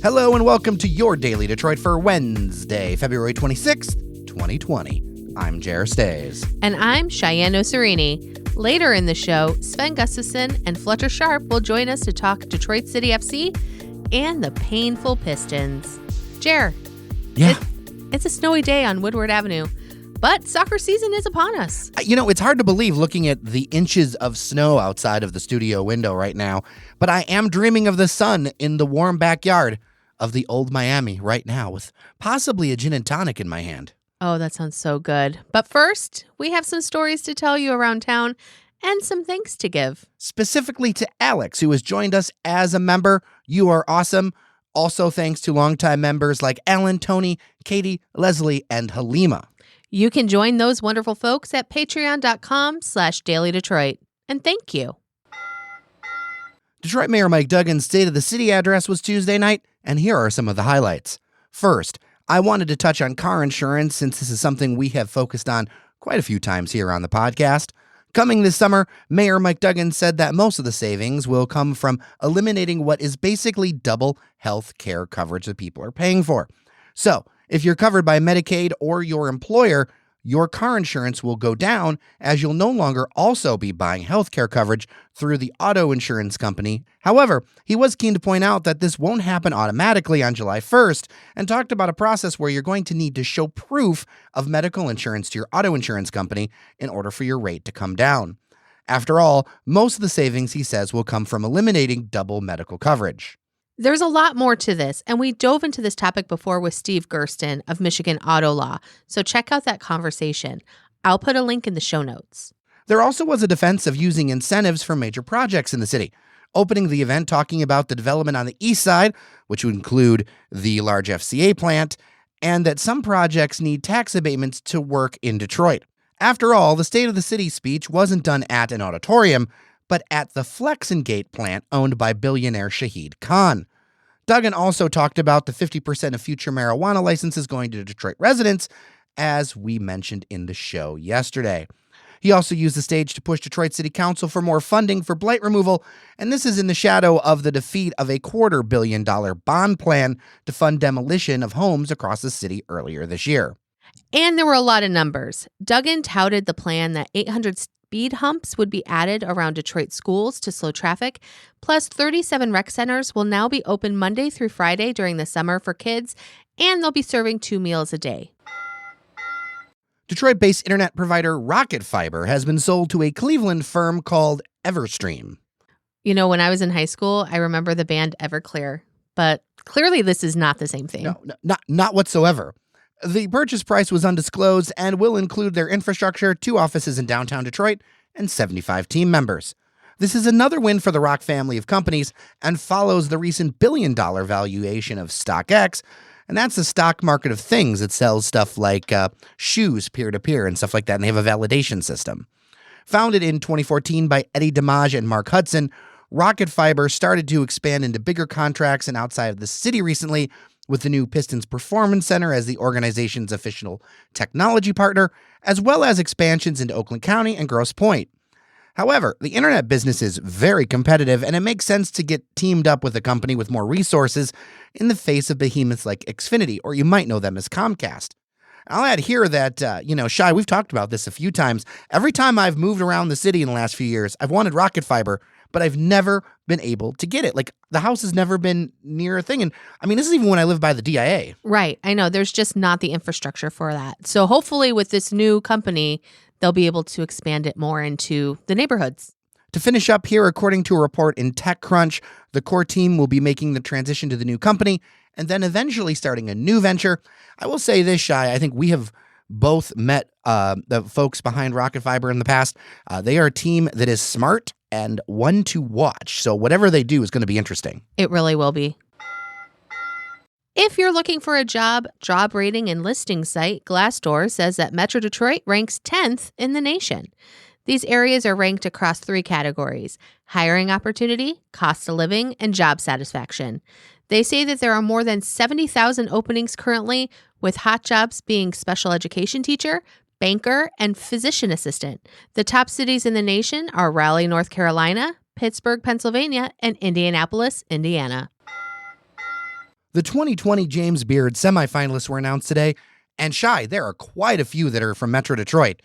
Hello and welcome to your Daily Detroit for Wednesday, February 26th, 2020. I'm Jer Stays. And I'm Cheyenne Oserini. Later in the show, Sven and Fletcher Sharp will join us to talk Detroit City FC and the painful Pistons. Jer, Yeah. it's a snowy day on Woodward Avenue, but soccer season is upon us. You know, it's hard to believe looking at the inches of snow outside of the studio window right now, but I am dreaming of the sun in the warm backyard of the old Miami right now with possibly a gin and tonic in my hand. Oh, that sounds so good. But first, we have some stories to tell you around town and some thanks to give. Specifically to Alex, who has joined us as a member. You are awesome. Also thanks to longtime members like Alan, Tony, Katie, Leslie, and Halima. You can join those wonderful folks at patreon.com/dailydetroit. And thank you. Detroit Mayor Mike Duggan's State of the City address was Tuesday night, and here are some of the highlights. First, I wanted to touch on car insurance since this is something we have focused on quite a few times here on the podcast. Coming this summer, Mayor Mike Duggan said that most of the savings will come from eliminating what is basically double health care coverage that people are paying for. So, if you're covered by Medicaid or your employer, your car insurance will go down as you'll no longer also be buying healthcare coverage through the auto insurance company. However, he was keen to point out that this won't happen automatically on July 1st and talked about a process where you're going to need to show proof of medical insurance to your auto insurance company in order for your rate to come down. After all, most of the savings, he says, will come from eliminating double medical coverage. There's a lot more to this, and we dove into this topic before with Steve Gersten of Michigan Auto Law, so check out that conversation. I'll put a link in the show notes. There also was a defense of using incentives for major projects in the city, opening the event talking about the development on the east side, which would include the large FCA plant, and that some projects need tax abatements to work in Detroit. After all, the State of the City speech wasn't done at an auditorium, but at the Flexengate plant owned by billionaire Shahid Khan. Duggan also talked about the 50% of future marijuana licenses going to Detroit residents, as we mentioned in the show yesterday. He also used the stage to push Detroit City Council for more funding for blight removal, and this is in the shadow of the defeat of a $250 million bond plan to fund demolition of homes across the city earlier this year. And there were a lot of numbers. Duggan touted the plan that 800 speed humps would be added around Detroit schools to slow traffic, plus 37 rec centers will now be open Monday through Friday during the summer for kids, and they'll be serving 2 meals a day. Detroit-based internet provider Rocket Fiber has been sold to a Cleveland firm called Everstream. You know, when I was in high school, I remember the band Everclear, but clearly this is not the same thing. No, not whatsoever. The purchase price was undisclosed and will include their infrastructure, 2 offices in downtown Detroit, and 75 team members. This is another win for the Rock family of companies and follows the recent billion-dollar valuation of StockX, and that's the stock market of things. It sells stuff like shoes peer-to-peer and stuff like that, and they have a validation system. Founded in 2014 by Eddie DeMage and Mark Hudson, Rocket Fiber started to expand into bigger contracts and outside of the city recently, with the new Pistons Performance Center as the organization's official technology partner, as well as expansions into Oakland County and Grosse Pointe. However, the internet business is very competitive, and it makes sense to get teamed up with a company with more resources in the face of behemoths like Xfinity, or you might know them as Comcast. I'll add here that, Shai, we've talked about this a few times. Every time I've moved around the city in the last few years, I've wanted Rocket Fiber, but I've never been able to get it. Like, the house has never been near a thing. And I mean, this is even when I live by the DIA. Right. I know. There's just not the infrastructure for that. So hopefully with this new company, they'll be able to expand it more into the neighborhoods. To finish up here, according to a report in TechCrunch, the core team will be making the transition to the new company and then eventually starting a new venture. I will say this, Shai, I think we have both met the folks behind Rocket Fiber in the past. They are a team that is smart and one to watch. So whatever they do is going to be interesting. It really will be. If you're looking for a job rating and listing site, Glassdoor says that Metro Detroit ranks 10th in the nation. These areas are ranked across 3 categories: hiring opportunity, cost of living, and job satisfaction. They say that there are more than 70,000 openings currently, with hot jobs being special education teacher, banker, and physician assistant. The top cities in the nation are Raleigh, North Carolina, Pittsburgh, Pennsylvania, and Indianapolis, Indiana. The 2020 James Beard Semi-Finalists were announced today, and Shy, there are quite a few that are from Metro Detroit.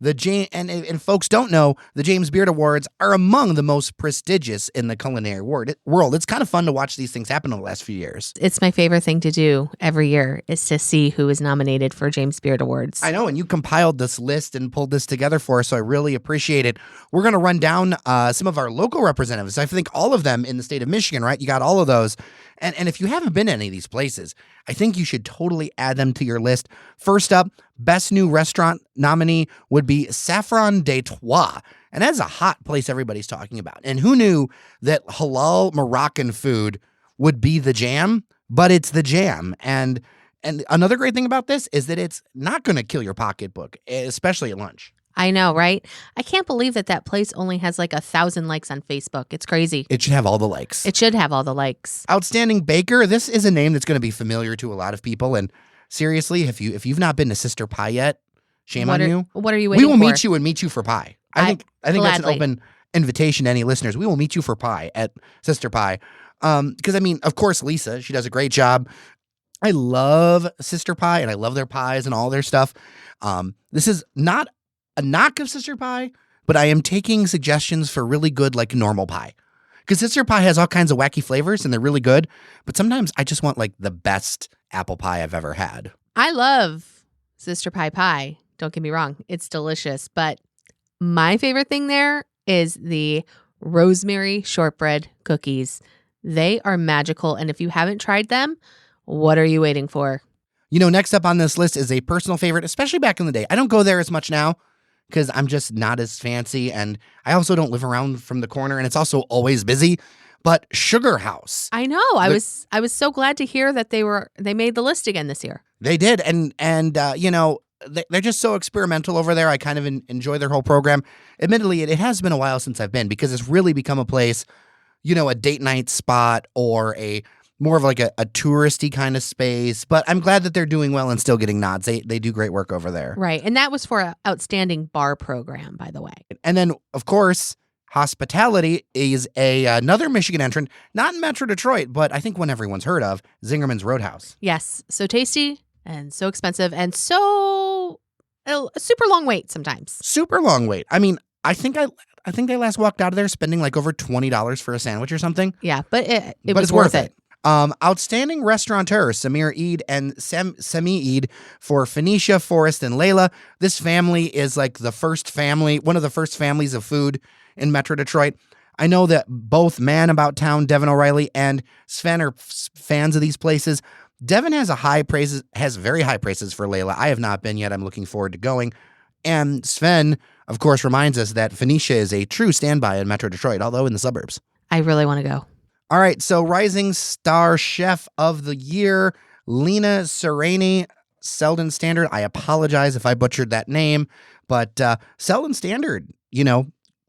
And folks don't know, the James Beard Awards are among the most prestigious in the culinary world. It's kind of fun to watch these things happen in the last few years. It's my favorite thing to do every year is to see who is nominated for James Beard Awards. I know, and you compiled this list and pulled this together for us, so I really appreciate it. We're going to run down some of our local representatives. I think all of them in the state of Michigan, right? You got all of those. And if you haven't been to any of these places, I think you should totally add them to your list. First up, best new restaurant nominee would be Saffron des Trois. And that's a hot place everybody's talking about. And who knew that halal Moroccan food would be the jam? But it's the jam. And another great thing about this is that it's not going to kill your pocketbook, especially at lunch. I know, right? I can't believe that place only has like 1,000 likes on Facebook. It's crazy. It should have all the likes. It should have all the likes. Outstanding Baker. This is a name that's going to be familiar to a lot of people. And seriously, if you've not been to Sister Pie yet, shame on you. What are you waiting for? We will meet you and meet you for pie. I think that's an open invitation to any listeners. We will meet you for pie at Sister Pie. Because I mean, of course, Lisa, she does a great job. I love Sister Pie and I love their pies and all their stuff. This is not a knock of Sister Pie, but I am taking suggestions for really good, like normal pie. Because Sister Pie has all kinds of wacky flavors and they're really good. But sometimes I just want like the best apple pie I've ever had. I love Sister Pie. Don't get me wrong. It's delicious. But my favorite thing there is the rosemary shortbread cookies. They are magical. And if you haven't tried them, what are you waiting for? You know, next up on this list is a personal favorite, especially back in the day. I don't go there as much now because I'm just not as fancy. And I also don't live around from the corner. And it's also always busy. But Sugar House. I know. I was so glad to hear that they made the list again this year. They did. And you know, they're just so experimental over there. I kind of enjoy their whole program. Admittedly, it has been a while since I've been because it's really become a place, you know, a date night spot or a more of like a touristy kind of space. But I'm glad that they're doing well and still getting nods. They do great work over there. Right. And that was for an outstanding bar program, by the way. And then, of course, Hospitality is another Michigan entrant, not in Metro Detroit, but I think one everyone's heard of, Zingerman's Roadhouse. Yes. So tasty and so expensive and so a super long wait sometimes. Super long wait. I mean, I think they last walked out of there spending like over $20 for a sandwich or something. Yeah, but it was worth it. Outstanding restaurateur, Samir Eid and Semi Eid for Phoenicia, Forrest, and Layla. This family is like one of the first families of food in Metro Detroit. I know that both Man About Town, Devin O'Reilly, and Sven are fans of these places. Devin has very high praises for Layla. I have not been yet. I'm looking forward to going. And Sven, of course, reminds us that Phoenicia is a true standby in Metro Detroit, although in the suburbs. I really want to go. All right, so Rising Star Chef of the Year, Lena Sereni, Selden Standard. I apologize if I butchered that name, but Selden Standard, you know,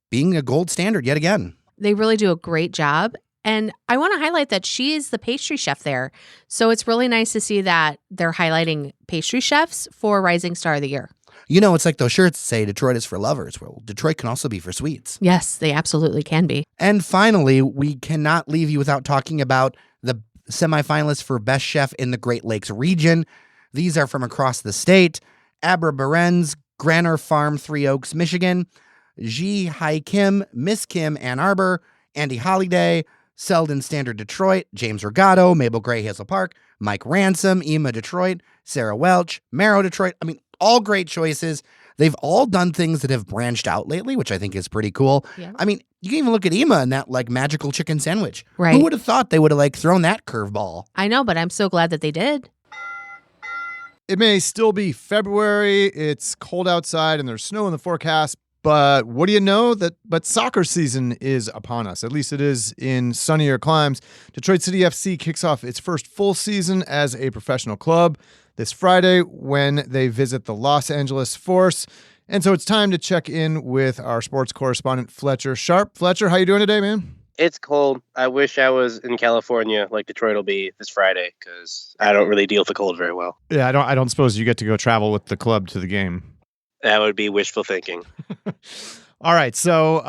being a gold standard yet again. They really do a great job. And I want to highlight that she is the pastry chef there. So it's really nice to see that they're highlighting pastry chefs for Rising Star of the Year. You know, it's like those shirts that say Detroit is for lovers. Well, Detroit can also be for sweets. Yes, they absolutely can be. And finally, we cannot leave you without talking about the semifinalists for Best Chef in the Great Lakes region. These are from across the state. Abra Berenz, Granor Farm, Three Oaks, Michigan. Ji Hai Kim, Miss Kim, Ann Arbor. Andy Holiday, Selden Standard, Detroit. James Regato, Mabel Gray, Hazel Park. Mike Ransom, Ema, Detroit. Sarah Welch, Marrow, Detroit. I mean, all great choices. They've all done things that have branched out lately, which I think is pretty cool. Yeah. I mean, you can even look at Ema and that like magical chicken sandwich. Right. Who would have thought they would have like thrown that curveball? I know, but I'm so glad that they did. It may still be February. It's cold outside and there's snow in the forecast. But what do you know? But soccer season is upon us. At least it is in sunnier climes. Detroit City FC kicks off its first full season as a professional club this Friday when they visit the Los Angeles Force. And so it's time to check in with our sports correspondent, Fletcher Sharp. Fletcher, how you doing today, man? It's cold. I wish I was in California like Detroit will be this Friday because I don't really deal with the cold very well. Yeah, I don't suppose you get to go travel with the club to the game. That would be wishful thinking. All right, so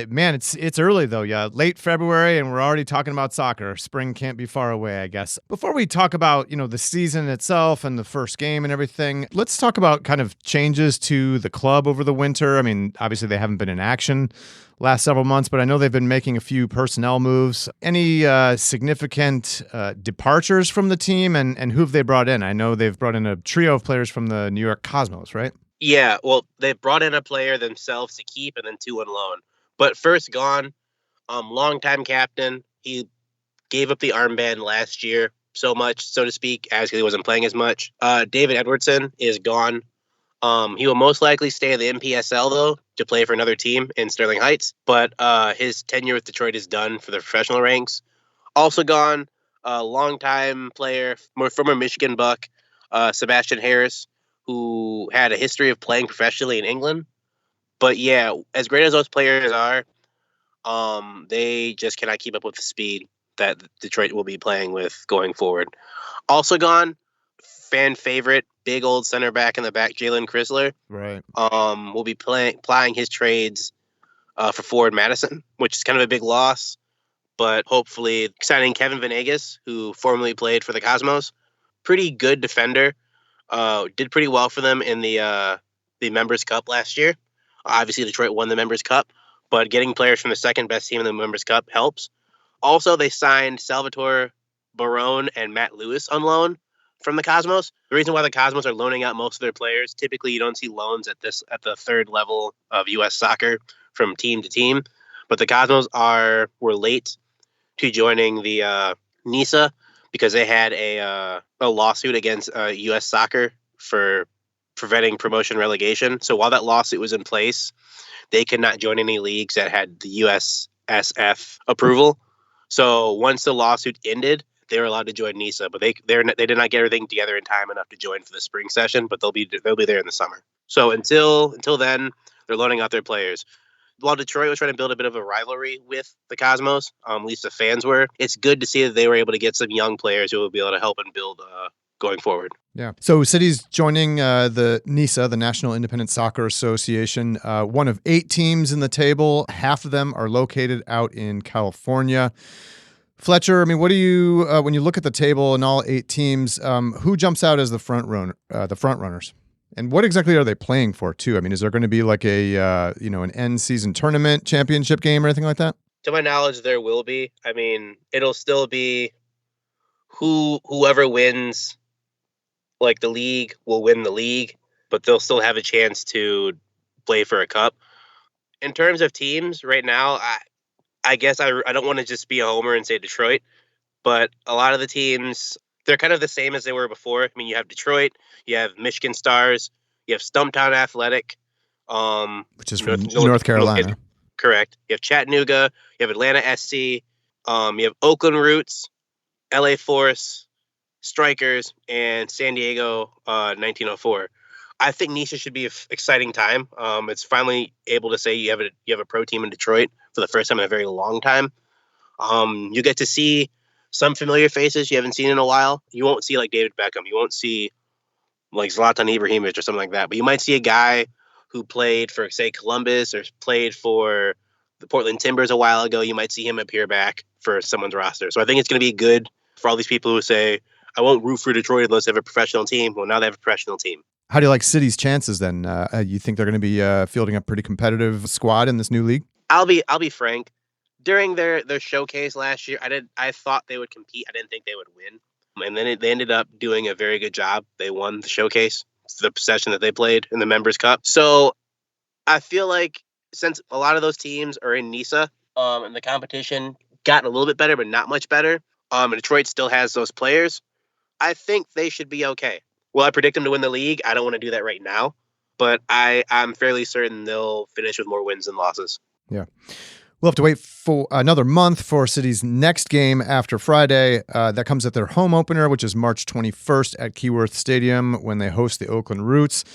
man, it's early though, yeah, late February, and we're already talking about soccer. Spring can't be far away, I guess. Before we talk about the season itself and the first game and everything, let's talk about kind of changes to the club over the winter. I mean, obviously they haven't been in action last several months, but I know they've been making a few personnel moves. Any significant departures from the team, and who have they brought in? I know they've brought in a trio of players from the New York Cosmos, right? Yeah, well, they brought in a player themselves to keep and then two on loan. But first gone, longtime captain. He gave up the armband last year so much, so to speak, as he wasn't playing as much. David Edwardson is gone. He will most likely stay in the NPSL, though, to play for another team in Sterling Heights. But his tenure with Detroit is done for the professional ranks. Also gone, longtime player, former Michigan Buck, Sebastian Harris, who had a history of playing professionally in England. But yeah, as great as those players are, they just cannot keep up with the speed that Detroit will be playing with going forward. Also gone, fan favorite, big old center back in the back, Jalen Chrysler. Right. Will be plying his trades for forward Madison, which is kind of a big loss. But hopefully signing Kevin Venegas, who formerly played for the Cosmos, pretty good defender. Did pretty well for them in the Members' Cup last year. Obviously, Detroit won the Members' Cup, but getting players from the second best team in the Members' Cup helps. Also, they signed Salvatore Barone and Matt Lewis on loan from the Cosmos. The reason why the Cosmos are loaning out most of their players, typically you don't see loans at the third level of U.S. soccer from team to team, but the Cosmos were late to joining the NISA, because they had a lawsuit against U.S. Soccer for preventing promotion relegation. So while that lawsuit was in place, they could not join any leagues that had the USSF approval. So once the lawsuit ended, they were allowed to join NISA, but they did not get everything together in time enough to join for the spring session. But they'll be there in the summer. So until then, they're loaning out their players. While Detroit was trying to build a bit of a rivalry with the Cosmos, at least the fans were, it's good to see that they were able to get some young players who will be able to help and build going forward. Yeah. So cities joining the NISA, the National Independent Soccer Association, one of 8 teams in the table. Half of them are located out in California. Fletcher, I mean, what do you, when you look at the table and all 8 teams, who jumps out as the front runners? And what exactly are they playing for, too? I mean, is there going to be like an end-season tournament championship game or anything like that? To my knowledge, there will be. I mean, it'll still be whoever wins, like the league, will win the league, but they'll still have a chance to play for a cup. In terms of teams, right now, I guess I don't want to just be a homer and say Detroit, but a lot of the teams, they're kind of the same as they were before. I mean, you have Detroit, you have Michigan Stars, you have Stumptown Athletic, which is from North Carolina. Correct. You have Chattanooga, you have Atlanta SC, you have Oakland Roots, LA Force, Strikers, and San Diego 1904. I think NISA should be an exciting time. It's finally able to say you have a pro team in Detroit for the first time in a very long time. You get to see some familiar faces you haven't seen in a while. You won't see like David Beckham. You won't see like Zlatan Ibrahimovic or something like that. But you might see a guy who played for, say, Columbus or played for the Portland Timbers a while ago. You might see him appear back for someone's roster. So I think it's going to be good for all these people who say, I won't root for Detroit unless they have a professional team. Well, now they have a professional team. How do you like City's chances then? You think they're going to be fielding a pretty competitive squad in this new league? I'll be frank. During their showcase last year, I thought they would compete. I didn't think they would win. And then they ended up doing a very good job. They won the showcase, the session that they played in the Members' Cup. So I feel like since a lot of those teams are in NISA, and the competition got a little bit better, but not much better, and Detroit still has those players, I think they should be okay. Will I predict them to win the league? I don't want to do that right now, but I'm fairly certain they'll finish with more wins than losses. Yeah. We'll have to wait for another month for City's next game after Friday. That comes at their home opener, which is March 21st at Keyworth Stadium when they host the Oakland Roots.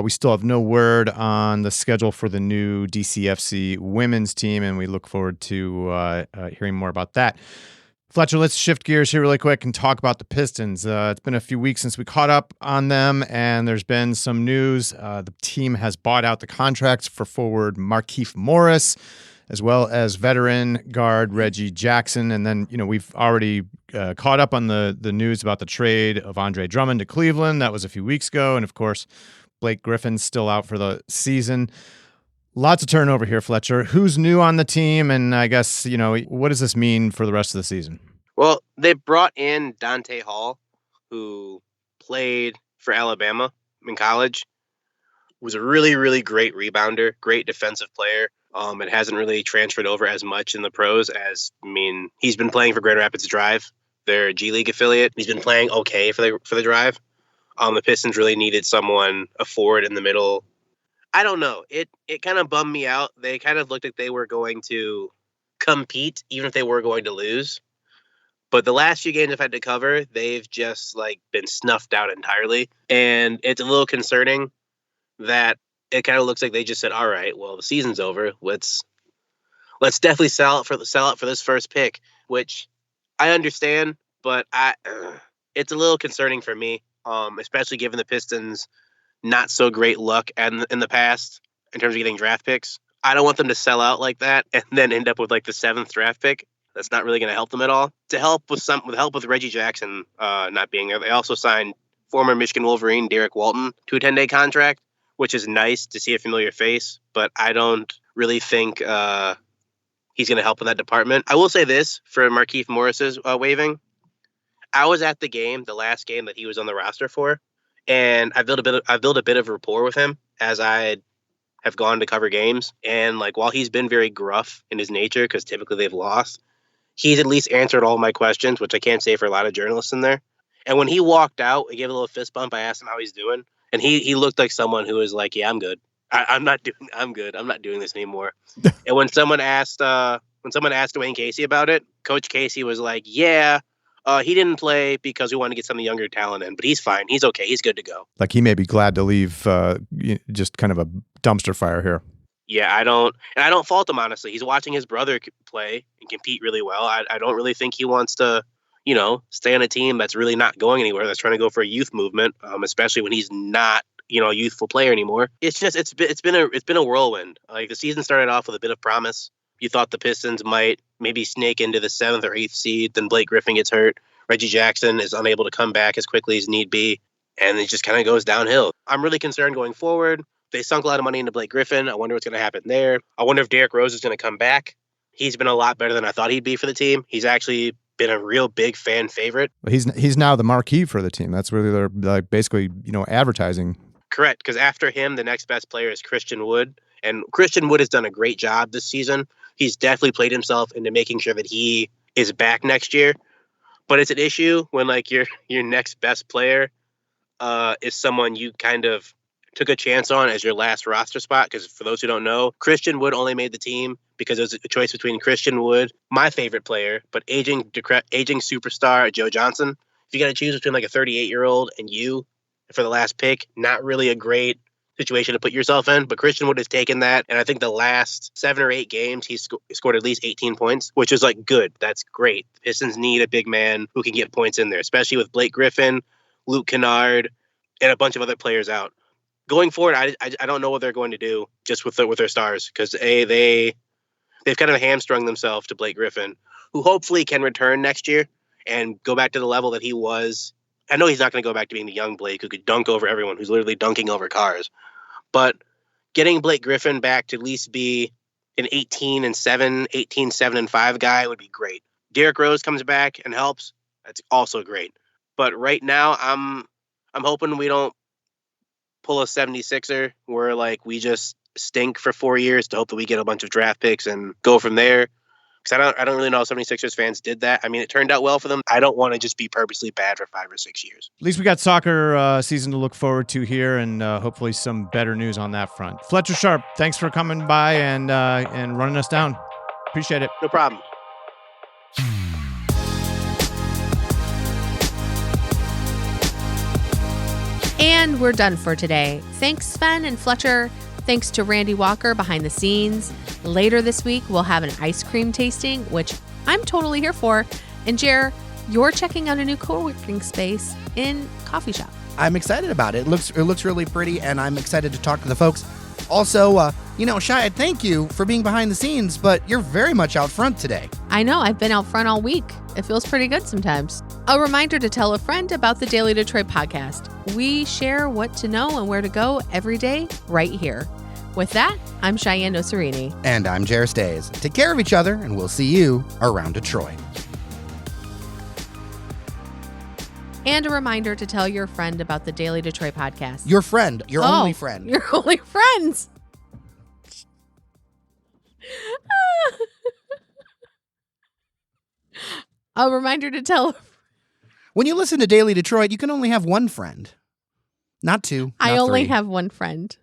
We still have no word on the schedule for the new DCFC women's team, and we look forward to hearing more about that. Fletcher, let's shift gears here really quick and talk about the Pistons. It's been a few weeks since we caught up on them, and there's been some news. The team has bought out the contracts for forward Markieff Morris, as well as veteran guard Reggie Jackson. And then, we've already caught up on the news about the trade of Andre Drummond to Cleveland. That was a few weeks ago. And, of course, Blake Griffin's still out for the season. Lots of turnover here, Fletcher. Who's new on the team? And I guess, what does this mean for the rest of the season? Well, they brought in Dante Hall, who played for Alabama in college. Was a really, really great rebounder, great defensive player. It hasn't really transferred over as much in the pros he's been playing for Grand Rapids Drive, their G League affiliate. He's been playing okay for the Drive. The Pistons really needed someone, a forward in the middle. I don't know. It kind of bummed me out. They kind of looked like they were going to compete, even if they were going to lose. But the last few games I've had to cover, they've just been snuffed out entirely. And it's a little concerning that it kind of looks like they just said, all right, well, the season's over. Let's definitely sell out for this first pick, which I understand, but it's a little concerning for me, especially given the Pistons' not so great luck and in the past in terms of getting draft picks. I don't want them to sell out like that and then end up with the 7th draft pick. That's not really going to help them at all. To help with Reggie Jackson not being there, they also signed former Michigan Wolverine Derek Walton to a 10-day contract, which is nice to see a familiar face, but I don't really think he's going to help in that department. I will say this for Markieff Morris's waiving. I was at the last game that he was on the roster for, and I built a bit of rapport with him as I have gone to cover games. And while he's been very gruff in his nature, because typically they've lost, he's at least answered all my questions, which I can't say for a lot of journalists in there. And when he walked out, I gave a little fist bump. I asked him how he's doing, and he looked like someone who was like, "Yeah, I'm good. I'm good. I'm not doing this anymore." And when someone asked Dwayne Casey about it, Coach Casey was like, "Yeah. He didn't play because we wanted to get some of the younger talent in, but he's fine. He's okay. He's good to go." He may be glad to leave just kind of a dumpster fire here. Yeah, I don't fault him, honestly. He's watching his brother play and compete really well. I don't really think he wants to, stay on a team that's really not going anywhere, that's trying to go for a youth movement, especially when he's not, a youthful player anymore. It's just, it's been a whirlwind. The season started off with a bit of promise. You thought the Pistons might maybe snake into the 7th or 8th seed. Then Blake Griffin gets hurt. Reggie Jackson is unable to come back as quickly as need be. And it just kind of goes downhill. I'm really concerned going forward. They sunk a lot of money into Blake Griffin. I wonder what's going to happen there. I wonder if Derrick Rose is going to come back. He's been a lot better than I thought he'd be for the team. He's actually been a real big fan favorite. He's now the marquee for the team. That's really they're basically, advertising. Correct, because after him, the next best player is Christian Wood. And Christian Wood has done a great job this season. He's definitely played himself into making sure that he is back next year. But it's an issue when your next best player is someone you kind of took a chance on as your last roster spot. Because for those who don't know, Christian Wood only made the team because it was a choice between Christian Wood, my favorite player, but aging superstar Joe Johnson. If you got to choose between a 38-year-old and you for the last pick, not really a great situation to put yourself in, but Christian Wood has taken that, and I think the last 7 or 8 games he's scored at least 18 points, which is good. That's great. The Pistons need a big man who can get points in there, especially with Blake Griffin, Luke Kennard, and a bunch of other players out. Going forward, I don't know what they're going to do just with their stars, because they've kind of hamstrung themselves to Blake Griffin, who hopefully can return next year and go back to the level that he was. I know he's not going to go back to being the young Blake who could dunk over everyone, who's literally dunking over cars. But getting Blake Griffin back to at least be an 18-7-5 guy would be great. Derrick Rose comes back and helps. That's also great. But right now, I'm hoping we don't pull a 76er where we just stink for 4 years to hope that we get a bunch of draft picks and go from there. Because I don't really know how 76ers fans did that. I mean, it turned out well for them. I don't want to just be purposely bad for 5 or 6 years. At least we got soccer season to look forward to here, and hopefully some better news on that front. Fletcher Sharp, thanks for coming by and running us down. Appreciate it. No problem. And we're done for today. Thanks, Sven and Fletcher. Thanks to Randy Walker behind the scenes. Later this week, we'll have an ice cream tasting, which I'm totally here for. And Jer, you're checking out a new co-working space in Coffee Shop. I'm excited about it. It looks really pretty, and I'm excited to talk to the folks. Also, Shai, thank you for being behind the scenes, but you're very much out front today. I know, I've been out front all week. It feels pretty good sometimes. A reminder to tell a friend about the Daily Detroit podcast. We share what to know and where to go every day right here. With that, I'm Cheyenne Nocerini. And I'm Jer Stays. Take care of each other, and we'll see you around Detroit. And a reminder to tell your friend about the Daily Detroit podcast. Your friend, your only friend. Your only friends. A reminder to tell. When you listen to Daily Detroit, you can only have one friend, not two. I not only three. have one friend.